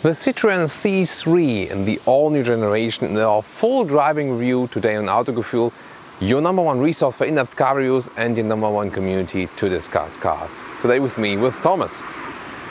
The Citroen C3 in the all-new generation in our full driving review today on Autogefühl, your #1 resource for in-depth car reviews and your #1 community to discuss cars. Today with me, with Thomas.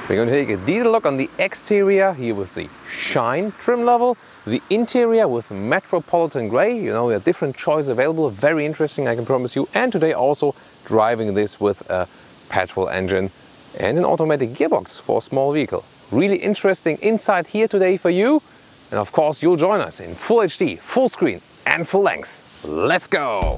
We're going to take a detailed look on the exterior here with the Shine trim level, the interior with Metropolitan Grey, you know, a different choice available, very interesting I can promise you, and today also driving this with a petrol engine and an automatic gearbox for a small vehicle. Really interesting insight here today for you, and of course you'll join us in full HD, full screen and full length. Let's go!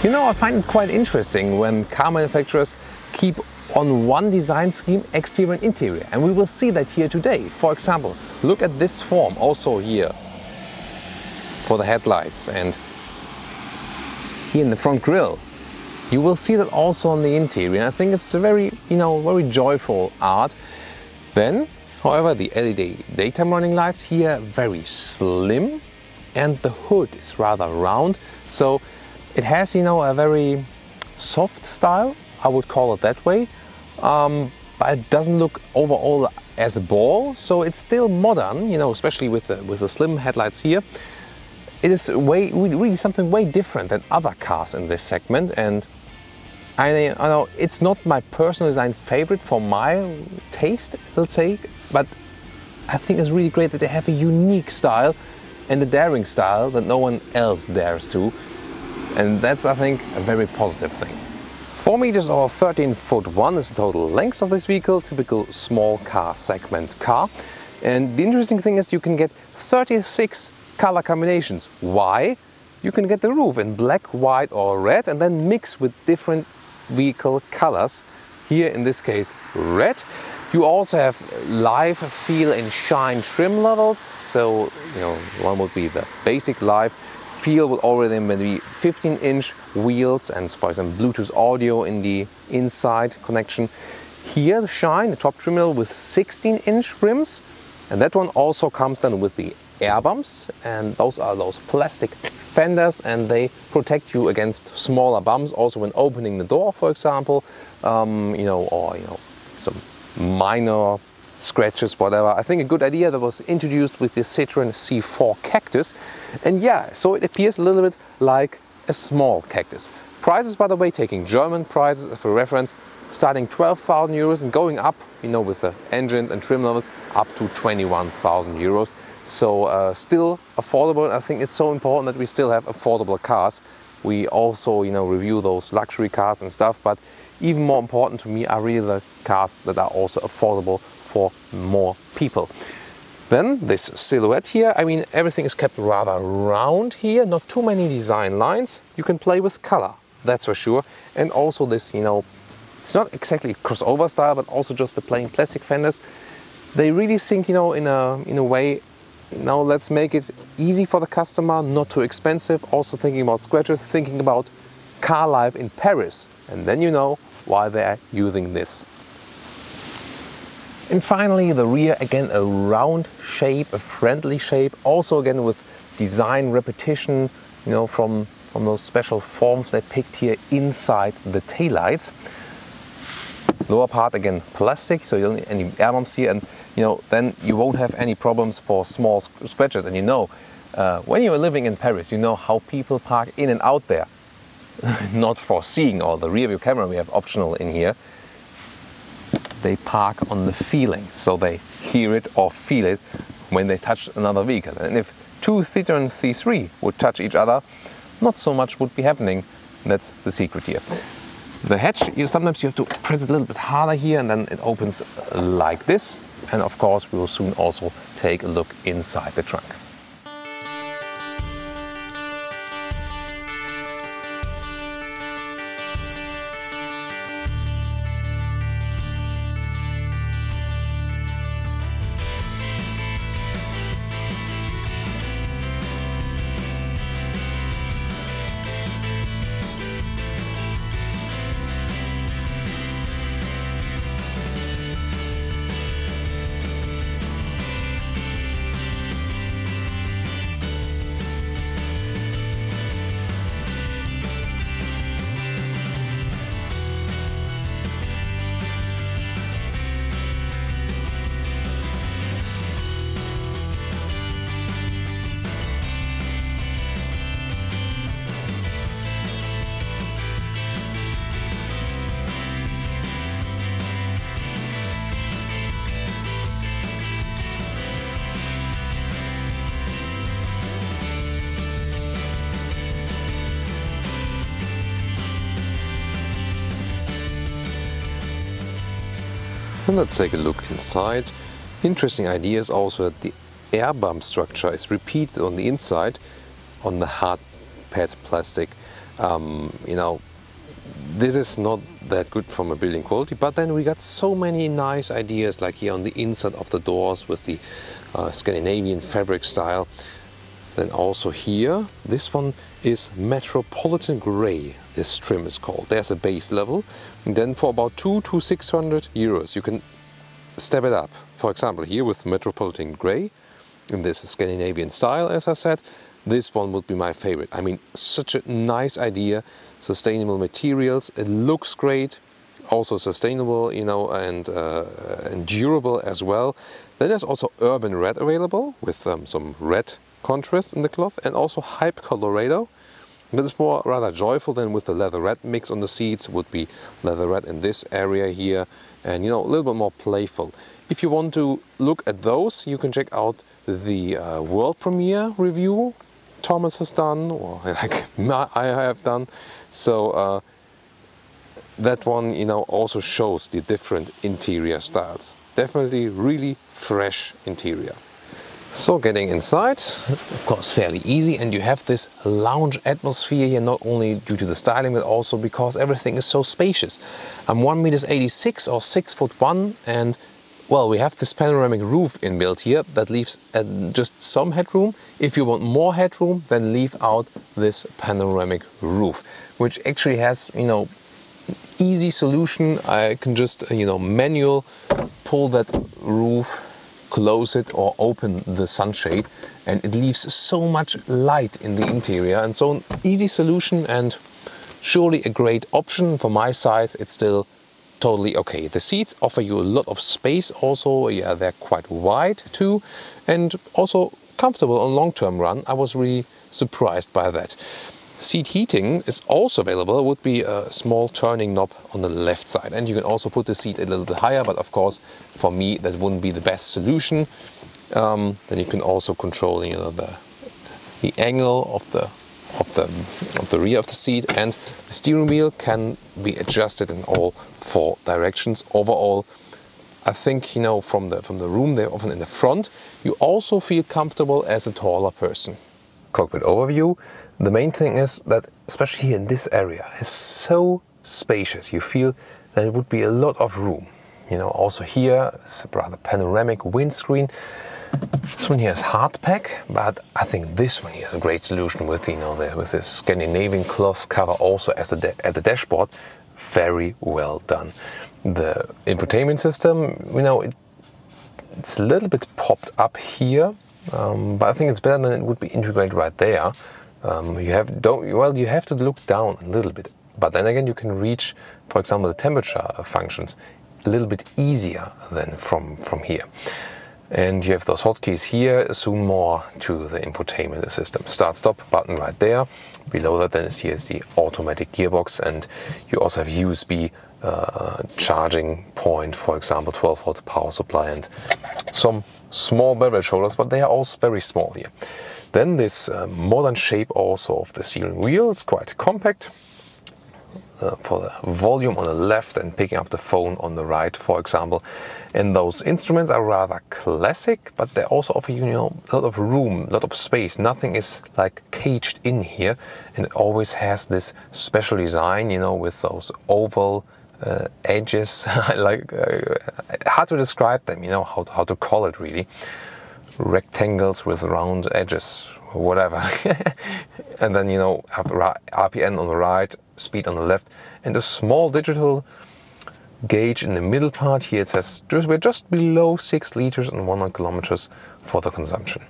You know, I find it quite interesting when car manufacturers keep on one design scheme, exterior and interior. And we will see that here today. For example, look at this form also here for the headlights, and here in the front grille. You will see that also on the interior. And I think it's a very, very joyful art. Then, however, the LED daytime running lights here very slim, and the hood is rather round. So it has, a very soft style, I would call it that way, but it doesn't look overall as a ball, so it's still modern, especially with the slim headlights here. It is really something way different than other cars in this segment, and I know it's not my personal design favorite for my taste, let's say, but I think it's really great that they have a unique style and a daring style that no one else dares to. And that's, I think, a very positive thing. 4 meters or 13'1" is the total length of this vehicle, typical small car segment car. And the interesting thing is you can get 36 color combinations. Why? You can get the roof in black, white or red and then mix with different vehicle colors. Here in this case red. You also have live, feel and shine trim levels. So, one would be the basic live. Feel will already be 15-inch wheels and, for example, Bluetooth audio in the inside connection. Here the Shine, the top trim level with 16-inch rims, and that one also comes then with the air bumps, and those are those plastic fenders, and they protect you against smaller bumps, also when opening the door, for example, or some minor scratches, whatever. I think a good idea that was introduced with the Citroen C4 Cactus. And yeah, so it appears a little bit like a small Cactus. Prices, by the way, taking German prices for reference, starting 12,000 euros and going up, with the engines and trim levels, up to 21,000 euros. So still affordable. I think it's so important that we still have affordable cars. We also, review those luxury cars and stuff, but even more important to me are really the cars that are also affordable for more people. Then this silhouette here, everything is kept rather round here, not too many design lines. You can play with color, that's for sure. And also this, it's not exactly crossover style, but also just the plain plastic fenders. They really think, in a way, let's make it easy for the customer, not too expensive. Also thinking about scratches, thinking about car life in Paris. And then you know why they're using this. And finally the rear, again a round shape, a friendly shape, also again with design repetition, from those special forms they picked here inside the taillights. Lower part again plastic, so you don't need any air bumps here, and then you won't have any problems for small scratches. And when you are living in Paris, you know how people park in and out there, not foreseeing all the rear view camera we have optional in here. They park on the feeling, so they hear it or feel it when they touch another vehicle. And if two Citroen C3 would touch each other, not so much would be happening. That's the secret here. The hatch, sometimes you have to press it a little bit harder here, and then it opens like this. And of course we will soon also take a look inside the trunk. And let's take a look inside. Interesting idea is also that the air bump structure is repeated on the inside on the hard pad plastic. You know, this is not that good from a building quality, but then we got so many nice ideas, like here on the inside of the doors with the Scandinavian fabric style. Then also here, this one is Metropolitan Grey, this trim is called. There's a base level, and then for about 200 to 600 euros you can step it up. For example, here with Metropolitan Grey in this Scandinavian style, as I said, this one would be my favorite. I mean, such a nice idea, sustainable materials, it looks great, also sustainable, you know, and durable as well. Then there's also Urban Red available with some red contrast in the cloth, and also Hype Colorado. This is more rather joyful than with the leather red mix on the seats, would be leather red in this area here, and you know, a little bit more playful. If you want to look at those, you can check out the world premiere review Thomas has done, or like I have done. So that one, you know, also shows the different interior styles. Definitely really fresh interior. So getting inside, of course fairly easy, and you have this lounge atmosphere here, not only due to the styling but also because everything is so spacious. I'm 1.86 m or 6'1", and well, we have this panoramic roof inbuilt here that leaves just some headroom. If you want more headroom, then leave out this panoramic roof, which actually has, you know, easy solution. I can just, you know, manual pull that roof, close it or open the sunshade, and it leaves so much light in the interior, and so an easy solution and surely a great option. For my size, it's still totally okay. The seats offer you a lot of space also. Yeah, they're quite wide too, and also comfortable on long-term run. I was really surprised by that. Seat heating is also available. It would be a small turning knob on the left side, and you can also put the seat a little bit higher, but of course for me that wouldn't be the best solution. Then you can also control, you know, the angle of the rear of the seat, and the steering wheel can be adjusted in all 4 directions. Overall, I think, you know, from the room there, often in the front, you also feel comfortable as a taller person. Cockpit overview. The main thing is that, especially here in this area, is so spacious. You feel that it would be a lot of room. You know, also here it's a rather panoramic windscreen. This one here is hardpack, but I think this one here is a great solution with, you know, with the Scandinavian cloth cover also as at the dashboard. Very well done. The infotainment system, you know, it's a little bit popped up here. But I think it's better than it would be integrated right there. You have to look down a little bit, but then again you can reach, for example, the temperature functions a little bit easier than from here. And you have those hotkeys here, soon more to the infotainment system. Start-stop button right there. Below that then is here is the automatic gearbox, and you also have USB charging point, for example 12-volt power supply, and some small beverage holders, but they are also very small here. Then this modern shape also of the steering wheel. It's quite compact for the volume on the left and picking up the phone on the right, for example. And those instruments are rather classic, but they also offer you, know, a lot of room, a lot of space. Nothing is like caged in here, and it always has this special design, you know, with those oval edges. Hard to describe them, you know, how to call it really. Rectangles with round edges, whatever. And then, you know, have RPM on the right, speed on the left, and a small digital gauge in the middle part. Here it says we're just below 6 liters and 100 kilometers for the consumption.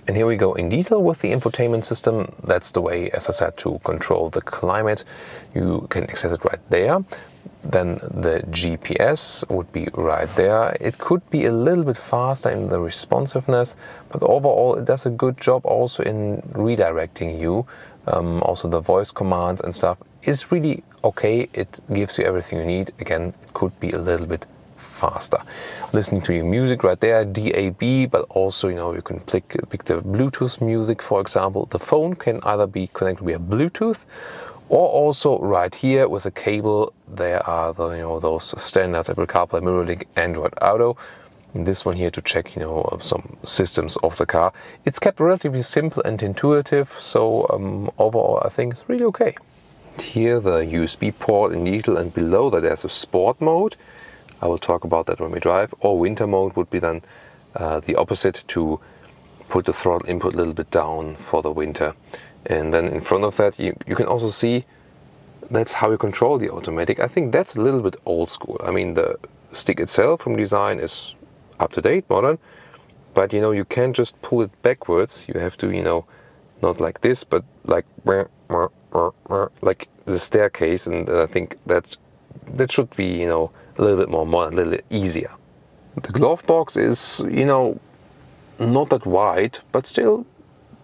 And here we go in detail with the infotainment system. That's the way, as I said, to control the climate. You can access it right there. Then the GPS would be right there. It could be a little bit faster in the responsiveness, but overall it does a good job also in redirecting you. Also the voice commands and stuff is really okay. It gives you everything you need. Again, it could be a little bit faster. Listening to your music right there, DAB, but also, you know, you can pick the Bluetooth music, for example. The phone can either be connected via Bluetooth Or also right here with the cable, there are the, those standards, Apple CarPlay, MirrorLink, Android Auto. And this one here to check, some systems of the car. It's kept relatively simple and intuitive, so overall I think it's really okay. Here the USB port in neutral, and below that there's a sport mode. I will talk about that when we drive. Or winter mode would be then the opposite, to put the throttle input a little bit down for the winter. And then in front of that you can also see that's how you control the automatic. I think that's a little bit old school. I mean, the stick itself from design is up to date, modern, but you can't just pull it backwards. You have to, not like this, but like the staircase, and I think that should be, a little bit more modern, a little bit easier. The glove box is, not that wide, but still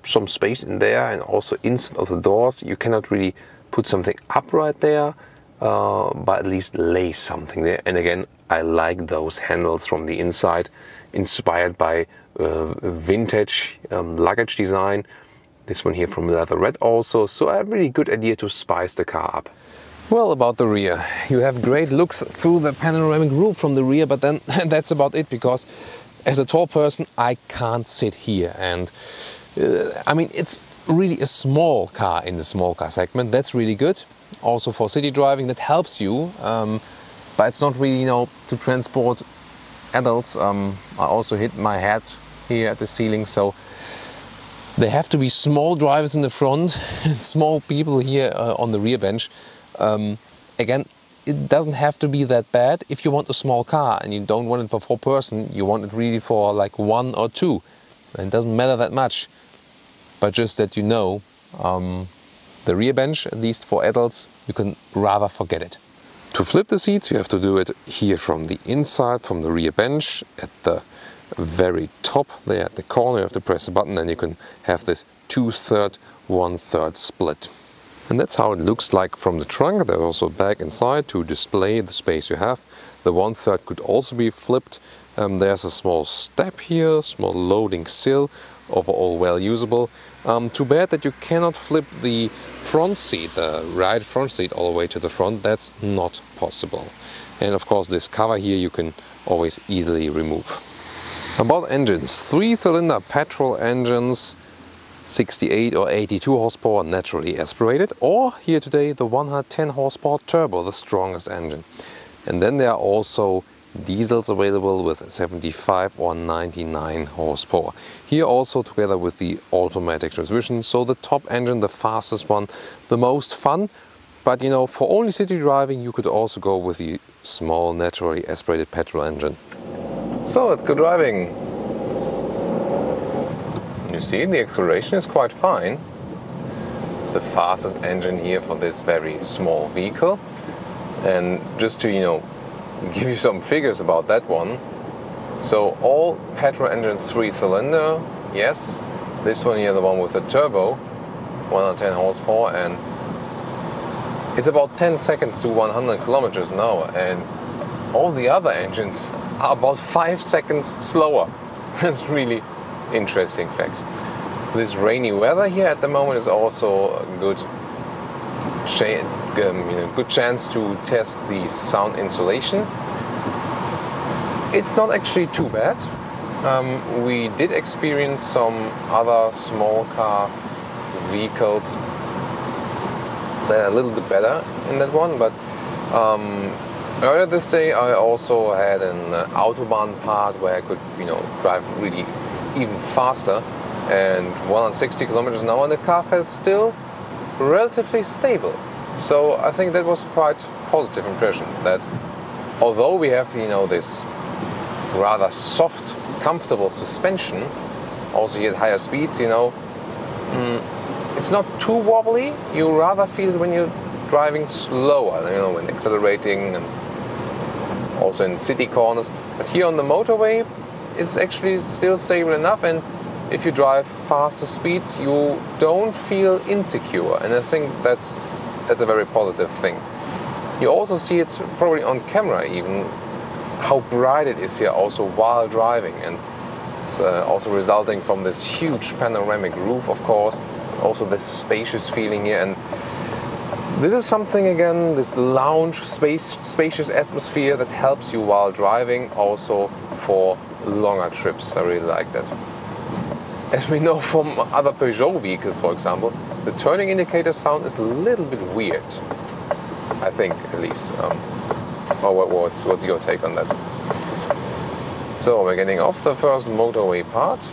some space in there, and also inside of the doors. You cannot really put something upright there, but at least lay something there. And again, I like those handles from the inside, inspired by vintage luggage design. This one here from leather red also, so a really good idea to spice the car up. Well, about the rear, you have great looks through the panoramic roof from the rear, but then that's about it, because as a tall person I can't sit here. And I mean, it's really a small car in the small car segment. That's really good. Also for city driving, that helps you, but it's not really, to transport adults. I also hit my head here at the ceiling, so there have to be small drivers in the front and small people here on the rear bench. Again, it doesn't have to be that bad. If you want a small car and you don't want it for 4 person, you want it really for like 1 or 2. And it doesn't matter that much. But just that the rear bench, at least for adults, you can rather forget it. To flip the seats, you have to do it here from the inside, from the rear bench. At the very top there at the corner, you have to press a button and you can have this 2/3, 1/3 split. And that's how it looks like from the trunk. There's also a bag inside to display the space you have. The 1/3 could also be flipped. There's a small step here, small loading sill, overall well usable. Too bad that you cannot flip the front seat, the right front seat, all the way to the front. That's not possible. And of course this cover here you can always easily remove. About engines, 3-cylinder petrol engines, 68 or 82 horsepower naturally aspirated, or here today the 110 horsepower turbo, the strongest engine. And then there are also diesels available with 75 or 99 horsepower. Here also together with the automatic transmission, so the top engine, the fastest one, the most fun. But for only city driving you could also go with the small naturally aspirated petrol engine. So let's go driving. You see, the acceleration is quite fine. It's the fastest engine here for this very small vehicle. And just to, give you some figures about that one. So all petrol engines 3-cylinder, yes. This one here, the one with the turbo, 110 horsepower, and it's about 10 seconds to 100 kilometers an hour. And all the other engines are about 5 seconds slower. That's really interesting fact. This rainy weather here at the moment is also a good chance to test the sound insulation. It's not actually too bad. We did experience some other small car vehicles that are a little bit better in that one, but earlier this day I also had an Autobahn part where I could drive really even faster, and 160 kilometers an hour, and the car felt still relatively stable. So I think that was quite positive impression, that although we have this rather soft, comfortable suspension, also here at higher speeds, it's not too wobbly. You rather feel it when you're driving slower, when accelerating and also in city corners. But here on the motorway, it's actually still stable enough, and if you drive faster speeds, you don't feel insecure, and I think that's a very positive thing. You also see it probably on camera even, how bright it is here also while driving, and it's also resulting from this huge panoramic roof, of course, also this spacious feeling here. And This is something, again, this lounge spacious atmosphere that helps you while driving, also for longer trips. I really like that. As we know from other Peugeot vehicles, for example, the turning indicator sound is a little bit weird. I think, at least. What's your take on that? So we're getting off the first motorway part,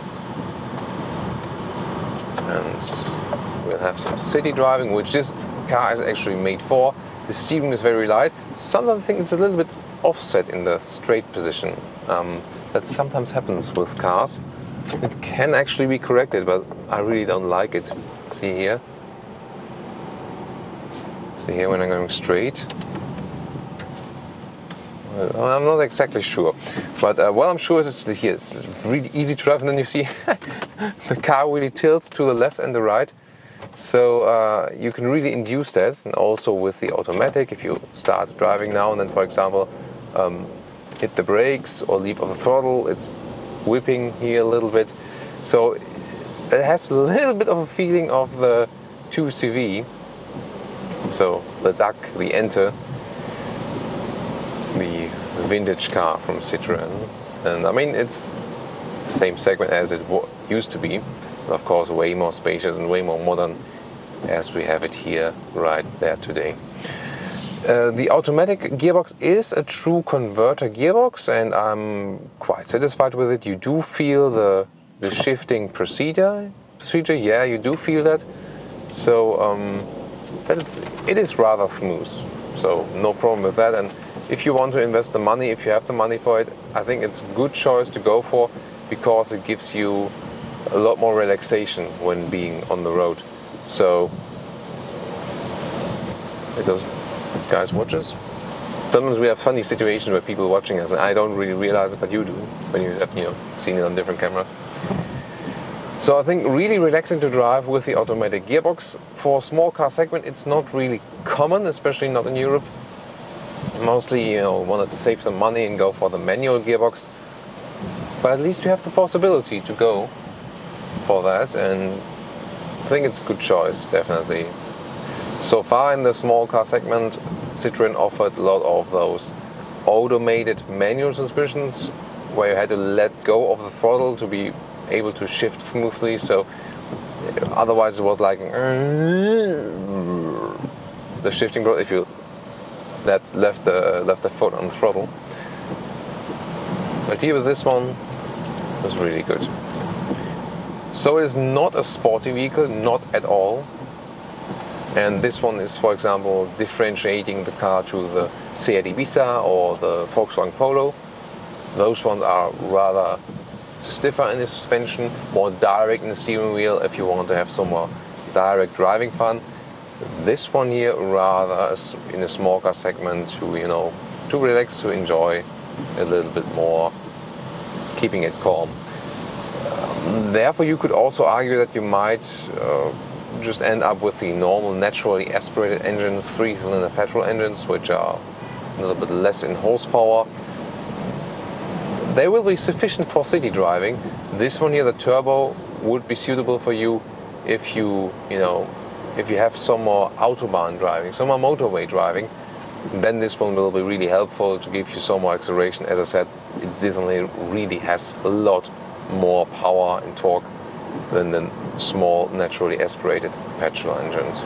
and we'll have some city driving, which this car is actually made for. The steering is very light. Sometimes I think it's a little bit offset in the straight position. That sometimes happens with cars. It can actually be corrected, but I really don't like it. See here. See here when I'm going straight. Well, I'm not exactly sure, but what I'm sure is here it's really easy to drive, and then you see the car really tilts to the left and the right. So you can really induce that, and also with the automatic, if you start driving now and then, for example, hit the brakes or leave off the throttle, it's whipping here a little bit. So it has a little bit of a feeling of the 2CV. So the duck, the Enter, the vintage car from Citroen. And I mean, it's the same segment as it used to be. Of course, way more spacious and way more modern as we have it here right there today. The automatic gearbox is a true converter gearbox, and I'm quite satisfied with it. You do feel the shifting procedure. Yeah, you do feel that. So it is rather smooth. So no problem with that. And if you want to invest the money, if you have the money for it, I think it's a good choice to go for, because it gives you a lot more relaxation when being on the road. So it does. Guys, watch us. Sometimes we have funny situations where people watching us, and I don't really realize it, but you do when you have seen it on different cameras. So I think really relaxing to drive with the automatic gearbox. For a small car segment, it's not really common, especially not in Europe. Mostly, wanted to save some money and go for the manual gearbox. But at least you have the possibility to go for that, and I think it's a good choice, definitely. So far in the small car segment, Citroen offered a lot of those automated manual suspensions where you had to let go of the throttle to be able to shift smoothly. So otherwise it was like the shifting growth if you left the foot on the throttle. But here with this one, it was really good. So it is not a sporty vehicle, not at all. And this one is, for example, differentiating the car to the Seat Ibiza or the Volkswagen Polo. Those ones are rather stiffer in the suspension, more direct in the steering wheel if you want to have some more direct driving fun. This one here rather in a small car segment to, to relax, to enjoy a little bit more, keeping it calm. Therefore, you could also argue that you might just end up with the normal naturally aspirated engine, 3-cylinder petrol engines, which are a little bit less in horsepower. They will be sufficient for city driving. This one here, the turbo, would be suitable for you if you have some more autobahn driving, some more motorway driving. Then this one will be really helpful to give you some more acceleration. As I said, it definitely really has a lot more power and torque than the small naturally aspirated petrol engines.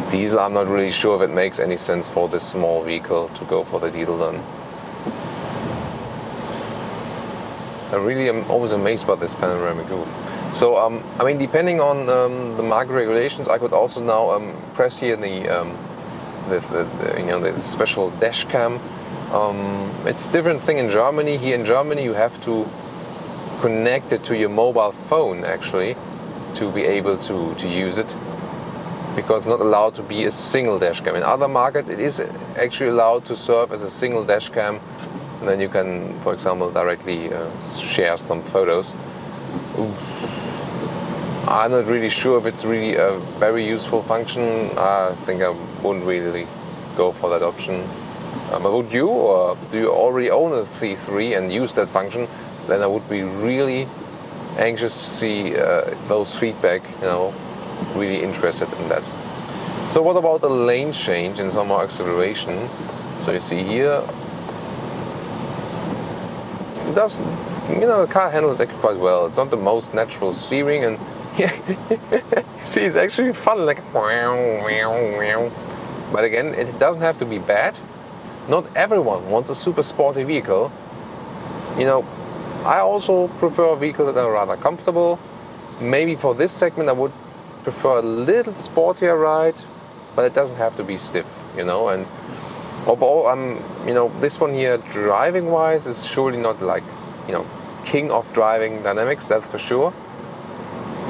Diesel, I'm not really sure if it makes any sense for this small vehicle to go for the diesel then. I really am always amazed by this panoramic roof. So I mean, depending on the market regulations, I could also now press here the special dash cam. It's a different thing in Germany. Here in Germany, you have to connect it to your mobile phone actually to be able to use it, because it's not allowed to be a single dash cam. In other markets, it is actually allowed to serve as a single dash cam, and then you can, for example, directly share some photos. I'm not really sure if it's really a very useful function. I think I wouldn't really go for that option. But would you, or do you already own a C3 and use that function? Then I would be really anxious to see those feedback, really interested in that. So what about the lane change and some more acceleration? So you see here, it does, you know, the car handles it quite well. It's not the most natural steering, and yeah, you see, it's actually fun, like wow, wow, wow. But again, it doesn't have to be bad. Not everyone wants a super sporty vehicle. You know, I also prefer vehicles that are rather comfortable. Maybe for this segment I would prefer a little sportier ride, but it doesn't have to be stiff, you know. And overall, you know, this one here, driving wise, is surely not like, you know, king of driving dynamics, that's for sure.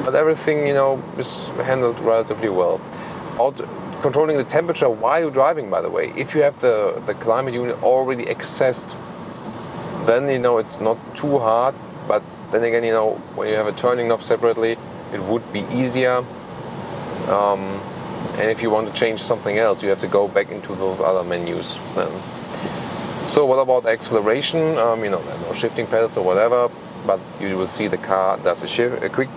But everything, you know, is handled relatively well. Controlling the temperature while you're driving, by the way, if you have the climate unit already accessed, then, you know, it's not too hard. But then again, you know, when you have a turning knob separately, it would be easier. And if you want to change something else, you have to go back into those other menus. So what about acceleration? You know, no shifting pedals or whatever, but you will see the car does a quick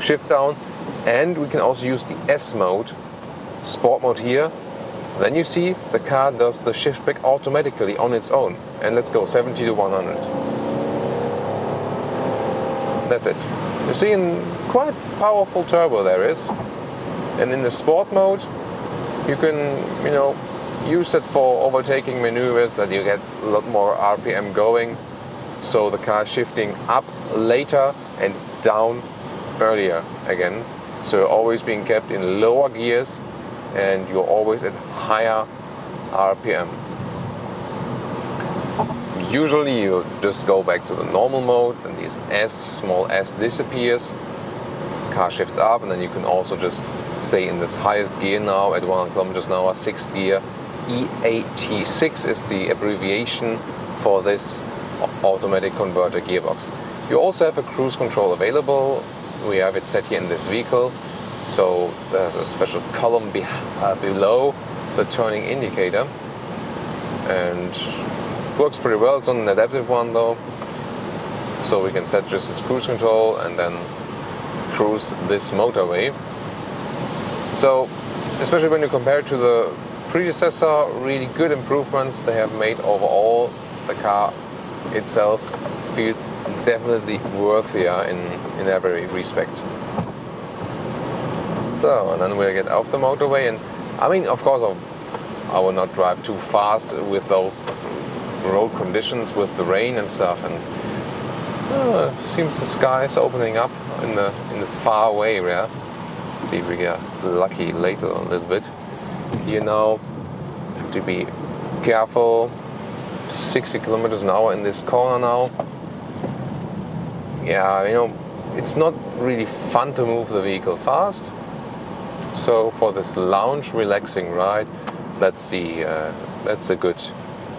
shift down. And we can also use the S mode, Sport mode here. Then you see the car does the shift back automatically on its own. And let's go 70 to 100. That's it. You see, in quite powerful turbo there is. And in the sport mode, you can, you know, use that for overtaking maneuvers, that you get a lot more RPM going. So the car shifting up later and down earlier again. So you're always being kept in lower gears and you're always at higher RPM. Usually you just go back to the normal mode and this small s disappears, car shifts up, and then you can also just stay in this highest gear now at 100 kilometers an hour, 6th gear. EAT6 is the abbreviation for this automatic converter gearbox. You also have a cruise control available. We have it set here in this vehicle. So there's a special column below the turning indicator, and it works pretty well. It's not an adaptive one though, so we can set just this cruise control and then cruise this motorway. So especially when you compare it to the predecessor, really good improvements they have made overall. The car itself feels definitely worthier in every respect. So, and then we'll get off the motorway, and I mean, of course, I will not drive too fast with those road conditions, with the rain and stuff. And seems the sky is opening up in the far away area. Let's see if we get lucky later a little bit. You know, have to be careful. 60 kilometers an hour in this corner now. Yeah, you know, it's not really fun to move the vehicle fast. So for this lounge relaxing ride, that's a good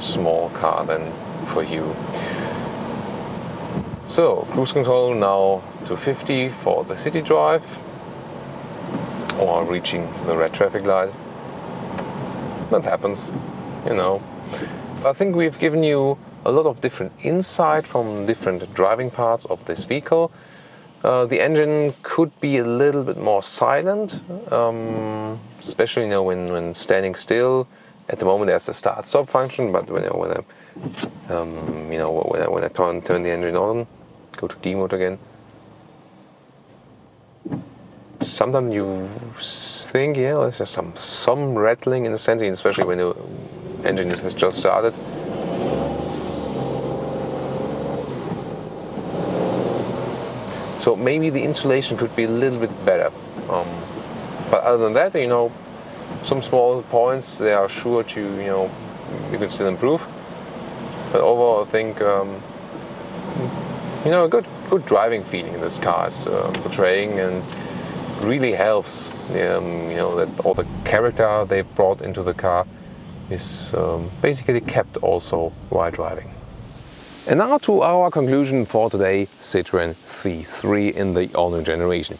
small car then for you. So cruise control now to 50 for the city drive, or reaching the red traffic light. That happens, you know. I think we've given you a lot of different insight from different driving parts of this vehicle. The engine could be a little bit more silent, especially, you know, when standing still. At the moment there's a start-stop function, but when I turn the engine on, go to D mode again, sometimes you think, yeah, there's just some rattling in the sensing, especially when the engine has just started. So maybe the insulation could be a little bit better. But other than that, you know, some small points, they are sure to, you know, you can still improve. But overall, I think, you know, a good driving feeling in this car is portraying, and really helps, you know, that all the character they brought into the car is basically kept also while driving. And now to our conclusion for today, Citroen C3 in the all-new generation.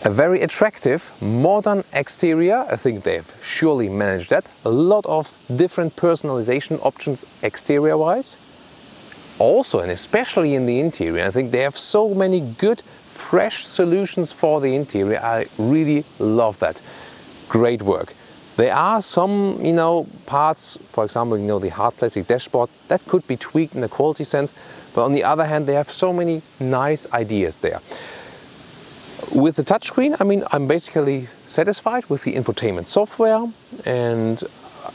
A very attractive, modern exterior. I think they've surely managed that. A lot of different personalization options exterior-wise. Also, and especially in the interior, I think they have so many good, fresh solutions for the interior. I really love that. great work. There are some, parts, for example, the hard plastic dashboard, that could be tweaked in a quality sense, but on the other hand, they have so many nice ideas there. With the touchscreen, I'm basically satisfied with the infotainment software, and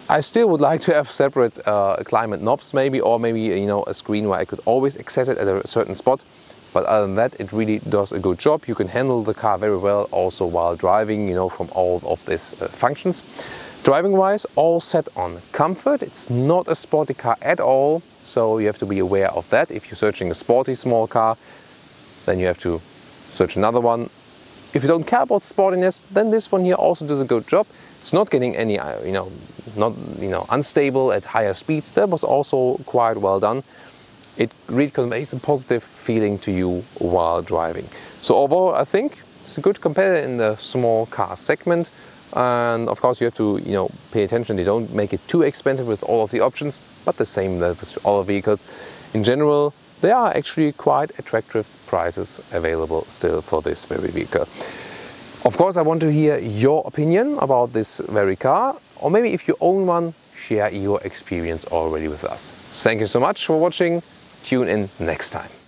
I still would like to have separate climate knobs maybe, or maybe, a screen where I could always access it at a certain spot. But other than that, it really does a good job. You can handle the car very well also while driving, from all of these functions. Driving wise, all set on comfort. It's not a sporty car at all, so you have to be aware of that. If you're searching a sporty small car, then you have to search another one. If you don't care about sportiness, then this one here also does a good job. It's not getting any, unstable at higher speeds. That was also quite well done. It really conveys a positive feeling to you while driving. So overall, I think it's a good competitor in the small car segment. And of course, you have to, pay attention. They don't make it too expensive with all of the options, but the same with all vehicles. In general, there are actually quite attractive prices available still for this very vehicle. Of course, I want to hear your opinion about this very car, or maybe if you own one, share your experience already with us. Thank you so much for watching. Tune in next time.